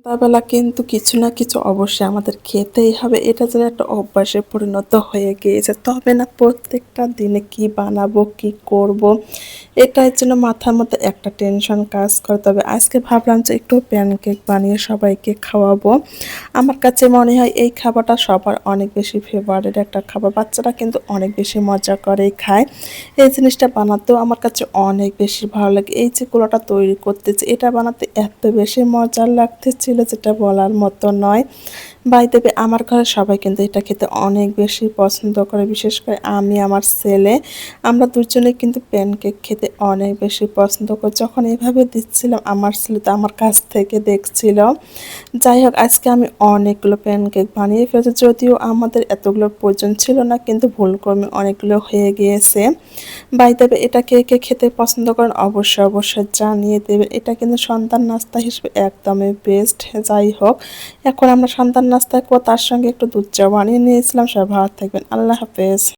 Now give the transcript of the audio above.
সকালবেলা কিন্তু কিছু না কিছু অবশ্যই আমাদের খেতেই হবে। এটা যেন একটা অভ্যাসে পরিণত হয়ে গিয়েছে। তবে না প্রত্যেকটা দিনে কি বানাবো, কি করব? এটার জন্য মাথার মধ্যে একটা টেনশন কাজ করে। তবে আজকে ভাবলাম যে একটু প্যানকেক বানিয়ে সবাইকে খাওয়াবো। আমার কাছে মনে হয় এই খাবারটা সবার অনেক বেশি ফেভারিট একটা খাবার। বাচ্চারা কিন্তু অনেক বেশি মজা করেই খায়। এই জিনিসটা বানাতেও আমার কাছে অনেক বেশি ভালো লাগে। এই যে গুলাটা তৈরি করতেছি, এটা বানাতে এত বেশি মজার লাগতেছিল যেটা বলার মতো নয়। বাই দ্য ওয়ে আমার ঘরে সবাই কিন্তু এটা খেতে অনেক বেশি পছন্দ করে। বিশেষ করে আমি, আমার ছেলে, আমরা দুজনেই কিন্তু প্যানকেক খেতে অনেক বেশি পছন্দ করি। যখন এভাবে দিচ্ছিলাম আমার ছেলে তো আমার কাছ থেকে দেখছিল। যাই হোক আজকে আমি অনেকগুলো প্যানকেক বানিয়ে ফেলেছি। যদিও আমাদের এতগুলোর প্রয়োজন ছিল না, কিন্তু ভুলক্রমে অনেকগুলো হয়ে গিয়েছে। বাই দ্য ওয়ে এটা কে কে খেতে পছন্দ করেন অবশ্যই অবশ্যই জানিয়ে দেবেন। এটা কিন্তু সন্তান নাস্তা হিসেবে একদমই বেস্ট। যাই হোক এখন আমরা সন্তান নাস্তা করব, তার সঙ্গে একটু দুধ চা বানিয়ে নিয়েছিলাম। সবাই ভালো থাকবেন। আল্লাহ হাফেজ।